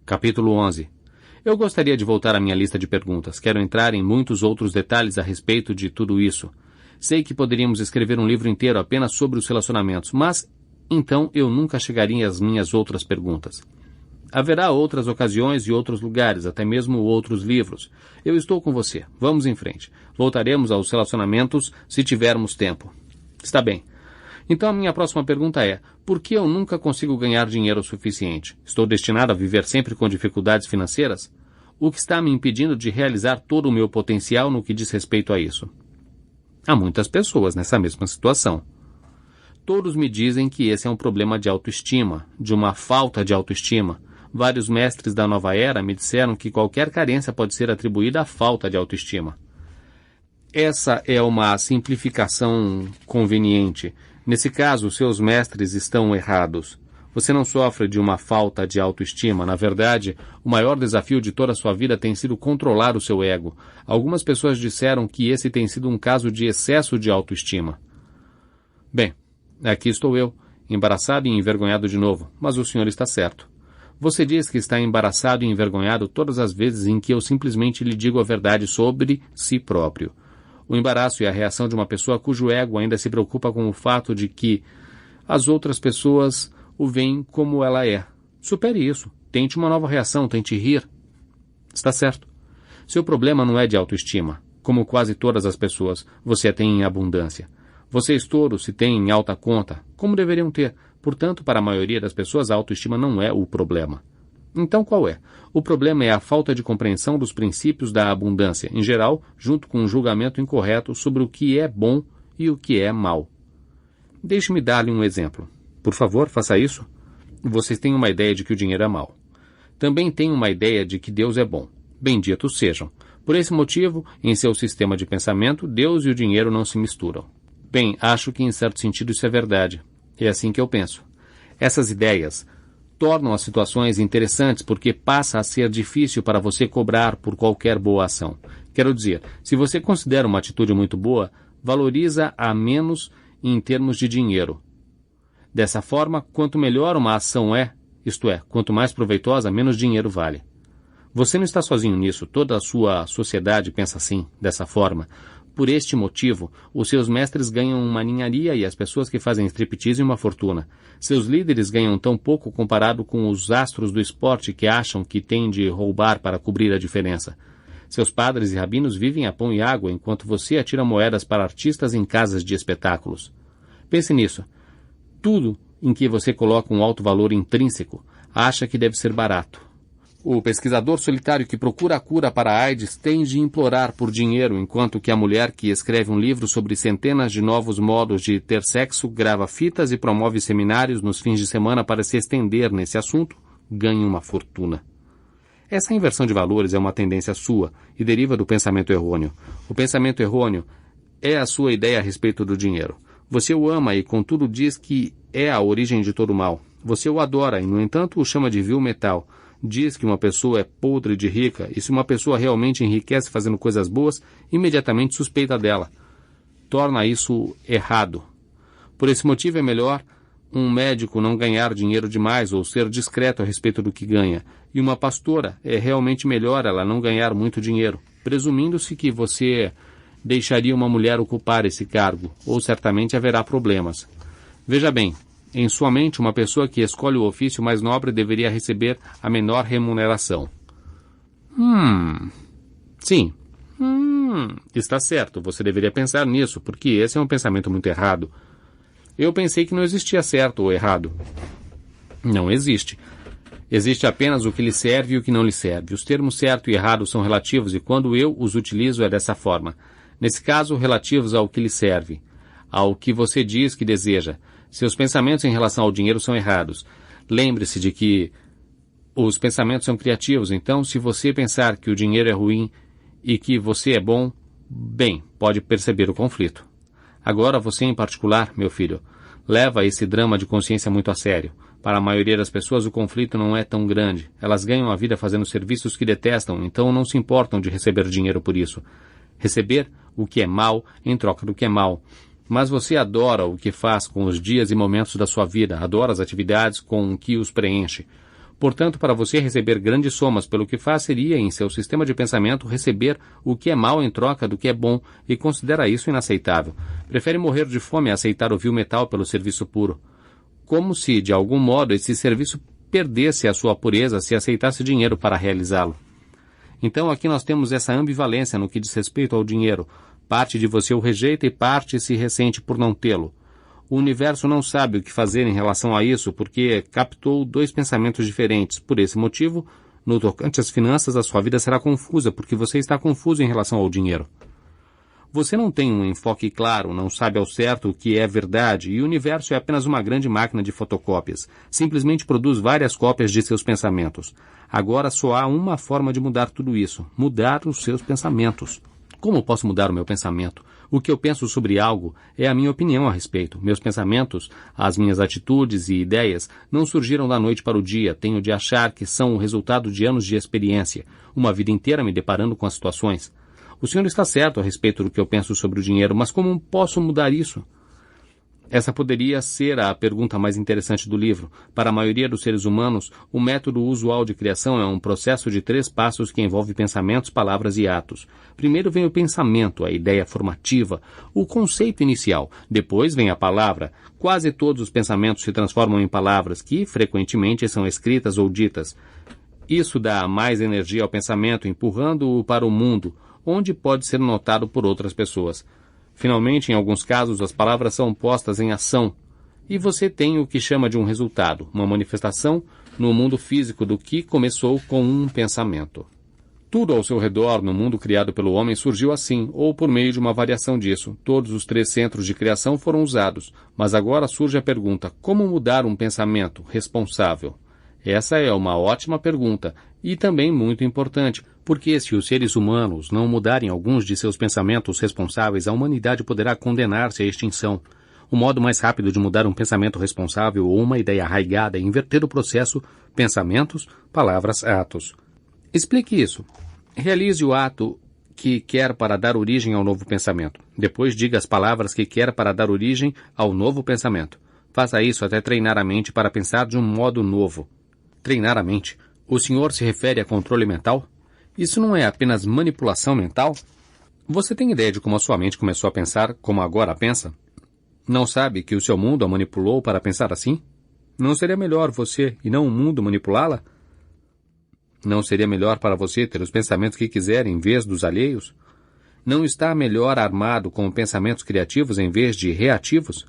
Capítulo 11. Eu gostaria de voltar à minha lista de perguntas. Quero entrar em muitos outros detalhes a respeito de tudo isso. Sei que poderíamos escrever um livro inteiro apenas sobre os relacionamentos, mas então eu nunca chegaria às minhas outras perguntas. Haverá outras ocasiões e outros lugares, até mesmo outros livros. Eu estou com você. Vamos em frente. Voltaremos aos relacionamentos se tivermos tempo. Está bem. Então a minha próxima pergunta é, por que eu nunca consigo ganhar dinheiro o suficiente? Estou destinado a viver sempre com dificuldades financeiras? O que está me impedindo de realizar todo o meu potencial no que diz respeito a isso? Há muitas pessoas nessa mesma situação. Todos me dizem que esse é um problema de autoestima, de uma falta de autoestima. Vários mestres da nova era me disseram que qualquer carência pode ser atribuída à falta de autoestima. Essa é uma simplificação conveniente. Nesse caso, seus mestres estão errados. Você não sofre de uma falta de autoestima. Na verdade, o maior desafio de toda a sua vida tem sido controlar o seu ego. Algumas pessoas disseram que esse tem sido um caso de excesso de autoestima. Bem, aqui estou eu, embaraçado e envergonhado de novo, mas o senhor está certo. Você diz que está embaraçado e envergonhado todas as vezes em que eu simplesmente lhe digo a verdade sobre si próprio. O embaraço é a reação de uma pessoa cujo ego ainda se preocupa com o fato de que as outras pessoas o veem como ela é. Supere isso. Tente uma nova reação, tente rir. Está certo. Seu problema não é de autoestima. Como quase todas as pessoas, você a tem em abundância. Vocês todos se têm em alta conta, como deveriam ter. Portanto, para a maioria das pessoas, a autoestima não é o problema. Então, qual é? O problema é a falta de compreensão dos princípios da abundância, em geral, junto com um julgamento incorreto sobre o que é bom e o que é mal. Deixe-me dar-lhe um exemplo. Por favor, faça isso. Vocês têm uma ideia de que o dinheiro é mau. Também têm uma ideia de que Deus é bom. Benditos sejam. Por esse motivo, em seu sistema de pensamento, Deus e o dinheiro não se misturam. Bem, acho que em certo sentido isso é verdade. É assim que eu penso. Essas ideias tornam as situações interessantes porque passa a ser difícil para você cobrar por qualquer boa ação. Quero dizer, se você considera uma atitude muito boa, valoriza a menos em termos de dinheiro. Dessa forma, quanto melhor uma ação é, isto é, quanto mais proveitosa, menos dinheiro vale. Você não está sozinho nisso, toda a sua sociedade pensa assim, dessa forma. Por este motivo, os seus mestres ganham uma ninharia e as pessoas que fazem striptease uma fortuna. Seus líderes ganham tão pouco comparado com os astros do esporte que acham que têm de roubar para cobrir a diferença. Seus padres e rabinos vivem a pão e água enquanto você atira moedas para artistas em casas de espetáculos. Pense nisso. Tudo em que você coloca um alto valor intrínseco acha que deve ser barato. O pesquisador solitário que procura a cura para a AIDS tem de implorar por dinheiro, enquanto que a mulher que escreve um livro sobre centenas de novos modos de ter sexo, grava fitas e promove seminários nos fins de semana para se estender nesse assunto, ganha uma fortuna. Essa inversão de valores é uma tendência sua e deriva do pensamento errôneo. O pensamento errôneo é a sua ideia a respeito do dinheiro. Você o ama e, contudo, diz que é a origem de todo o mal. Você o adora e, no entanto, o chama de vil metal. Diz que uma pessoa é podre de rica e se uma pessoa realmente enriquece fazendo coisas boas, imediatamente suspeita dela. Torna isso errado. Por esse motivo é melhor um médico não ganhar dinheiro demais ou ser discreto a respeito do que ganha. E uma pastora é realmente melhor ela não ganhar muito dinheiro, presumindo-se que você deixaria uma mulher ocupar esse cargo, ou certamente haverá problemas. Veja bem, em sua mente, uma pessoa que escolhe o ofício mais nobre deveria receber a menor remuneração. Sim. Está certo, você deveria pensar nisso, porque esse é um pensamento muito errado. Eu pensei que não existia certo ou errado. Não existe. Existe apenas o que lhe serve e o que não lhe serve. Os termos certo e errado são relativos e quando eu os utilizo é dessa forma. Nesse caso, relativos ao que lhe serve, ao que você diz que deseja. Seus pensamentos em relação ao dinheiro são errados. Lembre-se de que os pensamentos são criativos, então se você pensar que o dinheiro é ruim e que você é bom, bem, pode perceber o conflito. Agora você em particular, meu filho, leva esse drama de consciência muito a sério. Para a maioria das pessoas o conflito não é tão grande. Elas ganham a vida fazendo serviços que detestam, então não se importam de receber dinheiro por isso. Receber o que é mal em troca do que é mal. Mas você adora o que faz com os dias e momentos da sua vida, adora as atividades com que os preenche. Portanto, para você receber grandes somas pelo que faz, seria, em seu sistema de pensamento, receber o que é mal em troca do que é bom, e considera isso inaceitável. Prefere morrer de fome a aceitar o vil metal pelo serviço puro. Como se, de algum modo, esse serviço perdesse a sua pureza se aceitasse dinheiro para realizá-lo. Então, aqui nós temos essa ambivalência no que diz respeito ao dinheiro. Parte de você o rejeita e parte se ressente por não tê-lo. O universo não sabe o que fazer em relação a isso porque captou dois pensamentos diferentes. Por esse motivo, no tocante às finanças, a sua vida será confusa porque você está confuso em relação ao dinheiro. Você não tem um enfoque claro, não sabe ao certo o que é verdade e o universo é apenas uma grande máquina de fotocópias. Simplesmente produz várias cópias de seus pensamentos. Agora só há uma forma de mudar tudo isso: mudar os seus pensamentos. Como posso mudar o meu pensamento? O que eu penso sobre algo é a minha opinião a respeito. Meus pensamentos, as minhas atitudes e ideias não surgiram da noite para o dia. Tenho de achar que são o resultado de anos de experiência, uma vida inteira me deparando com as situações. O senhor está certo a respeito do que eu penso sobre o dinheiro, mas como posso mudar isso? Essa poderia ser a pergunta mais interessante do livro. Para a maioria dos seres humanos, o método usual de criação é um processo de 3 passos que envolve pensamentos, palavras e atos. Primeiro vem o pensamento, a ideia formativa, o conceito inicial. Depois vem a palavra. Quase todos os pensamentos se transformam em palavras, que frequentemente são escritas ou ditas. Isso dá mais energia ao pensamento, empurrando-o para o mundo, onde pode ser notado por outras pessoas. Finalmente, em alguns casos, as palavras são postas em ação, e você tem o que chama de um resultado, uma manifestação no mundo físico do que começou com um pensamento. Tudo ao seu redor, no mundo criado pelo homem, surgiu assim, ou por meio de uma variação disso. Todos os 3 centros de criação foram usados, mas agora surge a pergunta: como mudar um pensamento responsável? Essa é uma ótima pergunta, e também muito importante, porque se os seres humanos não mudarem alguns de seus pensamentos responsáveis, a humanidade poderá condenar-se à extinção. O modo mais rápido de mudar um pensamento responsável ou uma ideia arraigada é inverter o processo pensamentos, palavras, atos. Explique isso. Realize o ato que quer para dar origem ao novo pensamento. Depois diga as palavras que quer para dar origem ao novo pensamento. Faça isso até treinar a mente para pensar de um modo novo. Treinar a mente? O senhor se refere a controle mental? Isso não é apenas manipulação mental? Você tem ideia de como a sua mente começou a pensar como agora pensa? Não sabe que o seu mundo a manipulou para pensar assim? Não seria melhor você e não o mundo manipulá-la? Não seria melhor para você ter os pensamentos que quiser em vez dos alheios? Não está melhor armado com pensamentos criativos em vez de reativos?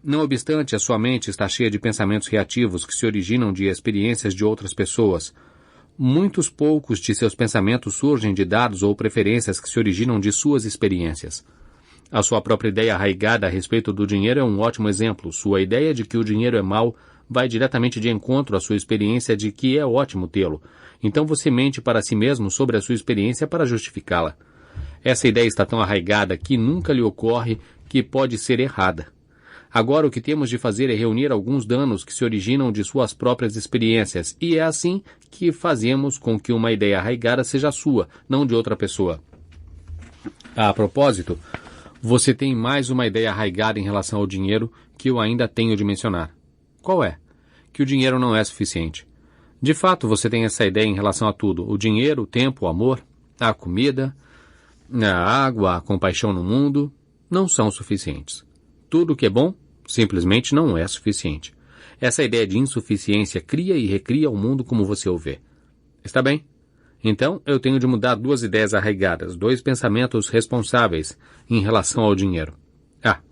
Não obstante, a sua mente está cheia de pensamentos reativos que se originam de experiências de outras pessoas. Muitos poucos de seus pensamentos surgem de dados ou preferências que se originam de suas experiências. A sua própria ideia arraigada a respeito do dinheiro é um ótimo exemplo. Sua ideia de que o dinheiro é mau vai diretamente de encontro à sua experiência de que é ótimo tê-lo. Então você mente para si mesmo sobre a sua experiência para justificá-la. Essa ideia está tão arraigada que nunca lhe ocorre que pode ser errada. Agora o que temos de fazer é reunir alguns danos que se originam de suas próprias experiências, e é assim que fazemos com que uma ideia arraigada seja sua, não de outra pessoa. A propósito, você tem mais uma ideia arraigada em relação ao dinheiro que eu ainda tenho de mencionar. Qual é? Que o dinheiro não é suficiente. De fato, você tem essa ideia em relação a tudo: o dinheiro, o tempo, o amor, a comida, a água, a compaixão no mundo, não são suficientes. Tudo o que é bom simplesmente não é suficiente. Essa ideia de insuficiência cria e recria o mundo como você o vê. Está bem? Então, eu tenho de mudar 2 ideias arraigadas, 2 pensamentos responsáveis em relação ao dinheiro.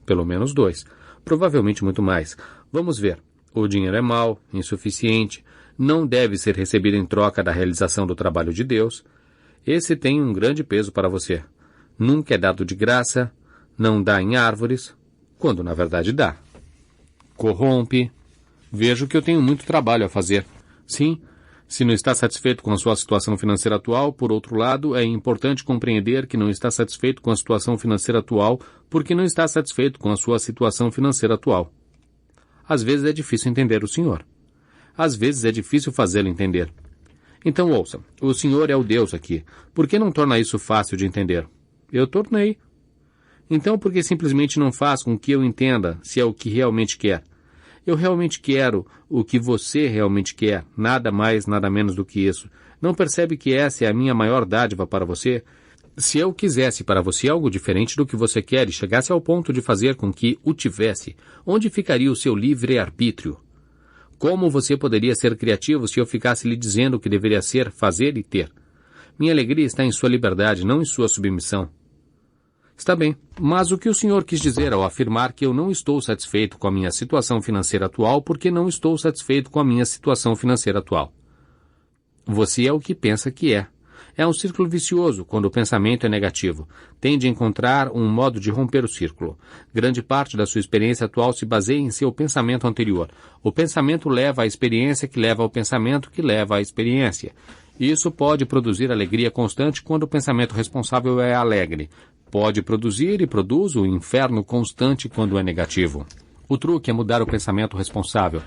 Pelo menos 2. Provavelmente muito mais. Vamos ver. O dinheiro é mau, insuficiente, não deve ser recebido em troca da realização do trabalho de Deus. Esse tem um grande peso para você. Nunca é dado de graça, não dá em árvores, quando na verdade dá. Corrompe. Vejo que eu tenho muito trabalho a fazer. Sim, se não está satisfeito com a sua situação financeira atual, por outro lado, é importante compreender que não está satisfeito com a situação financeira atual porque não está satisfeito com a sua situação financeira atual. Às vezes é difícil entender o senhor. Às vezes é difícil fazê-lo entender. Então ouça, o senhor é o Deus aqui. Por que não torna isso fácil de entender? Eu tornei. Então por que simplesmente não faz com que eu entenda se é o que realmente quer? Eu realmente quero o que você realmente quer, nada mais, nada menos do que isso. Não percebe que essa é a minha maior dádiva para você? Se eu quisesse para você algo diferente do que você quer e chegasse ao ponto de fazer com que o tivesse, onde ficaria o seu livre-arbítrio? Como você poderia ser criativo se eu ficasse lhe dizendo o que deveria ser, fazer e ter? Minha alegria está em sua liberdade, não em sua submissão. Está bem, mas o que o senhor quis dizer ao afirmar que eu não estou satisfeito com a minha situação financeira atual porque não estou satisfeito com a minha situação financeira atual? Você é o que pensa que é. É um círculo vicioso quando o pensamento é negativo. Tende a encontrar um modo de romper o círculo. Grande parte da sua experiência atual se baseia em seu pensamento anterior. O pensamento leva à experiência que leva ao pensamento que leva à experiência. Isso pode produzir alegria constante quando o pensamento responsável é alegre. Pode produzir e produz o inferno constante quando é negativo. O truque é mudar o pensamento responsável.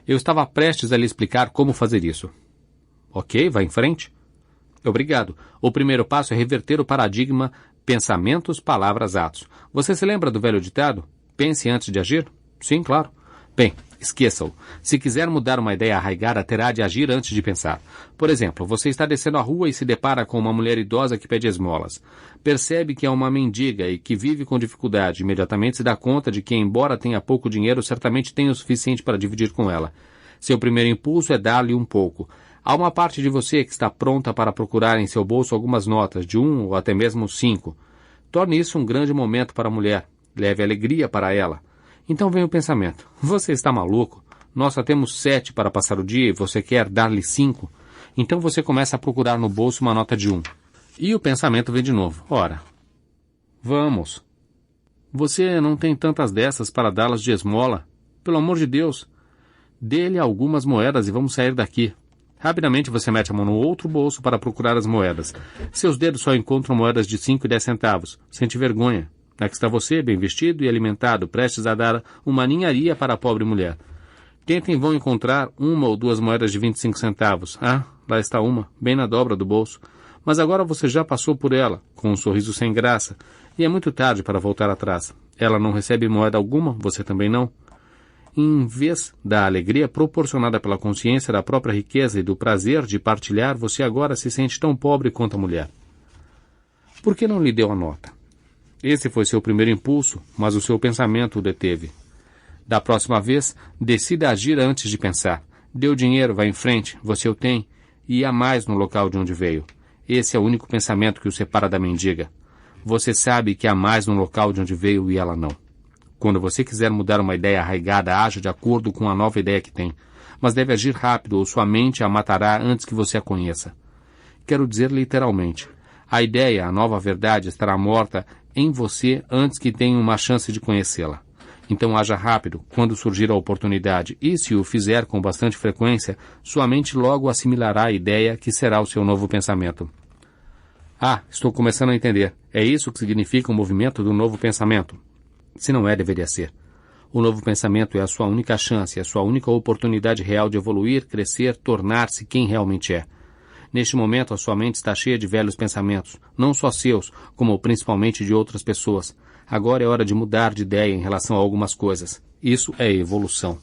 Eu estava prestes a lhe explicar como fazer isso. Ok, vá em frente. Obrigado. O primeiro passo é reverter o paradigma pensamentos, palavras, atos. Você se lembra do velho ditado? Pense antes de agir? Sim, claro. Bem, esqueça-o. Se quiser mudar uma ideia arraigada, terá de agir antes de pensar. Por exemplo, você está descendo a rua e se depara com uma mulher idosa que pede esmolas. Percebe que é uma mendiga e que vive com dificuldade. Imediatamente se dá conta de que, embora tenha pouco dinheiro, certamente tem o suficiente para dividir com ela. Seu primeiro impulso é dar-lhe um pouco. Há uma parte de você que está pronta para procurar em seu bolso algumas notas, de 1 ou até mesmo 5. Torne isso um grande momento para a mulher. Leve alegria para ela. Então vem o pensamento. Você está maluco? Nós só temos 7 para passar o dia e você quer dar-lhe 5? Então você começa a procurar no bolso uma nota de 1. E o pensamento vem de novo. Ora, vamos. Você não tem tantas dessas para dá-las de esmola? Pelo amor de Deus. Dê-lhe algumas moedas e vamos sair daqui. Rapidamente você mete a mão no outro bolso para procurar as moedas. Seus dedos só encontram moedas de 5 e 10 centavos. Sente vergonha. Aqui está você, bem vestido e alimentado, prestes a dar uma ninharia para a pobre mulher. Tentem vão encontrar 1 ou 2 moedas de 25 centavos. Ah, lá está uma, bem na dobra do bolso. Mas agora você já passou por ela, com um sorriso sem graça, e é muito tarde para voltar atrás. Ela não recebe moeda alguma, você também não. Em vez da alegria proporcionada pela consciência da própria riqueza e do prazer de partilhar, você agora se sente tão pobre quanto a mulher. Por que não lhe deu a nota? Esse foi seu primeiro impulso, mas o seu pensamento o deteve. Da próxima vez, decida agir antes de pensar. Dê o dinheiro, vá em frente, você o tem, e há mais no local de onde veio. Esse é o único pensamento que o separa da mendiga. Você sabe que há mais no local de onde veio e ela não. Quando você quiser mudar uma ideia arraigada, haja de acordo com a nova ideia que tem. Mas deve agir rápido ou sua mente a matará antes que você a conheça. Quero dizer literalmente. A ideia, a nova verdade, estará morta em você antes que tenha uma chance de conhecê-la. Então haja rápido, quando surgir a oportunidade, e se o fizer com bastante frequência, sua mente logo assimilará a ideia que será o seu novo pensamento. Ah, estou começando a entender. É isso que significa o movimento do novo pensamento? Se não é, deveria ser. O novo pensamento é a sua única chance, a sua única oportunidade real de evoluir, crescer, tornar-se quem realmente é. Neste momento, a sua mente está cheia de velhos pensamentos, não só seus, como principalmente de outras pessoas. Agora é hora de mudar de ideia em relação a algumas coisas. Isso é evolução.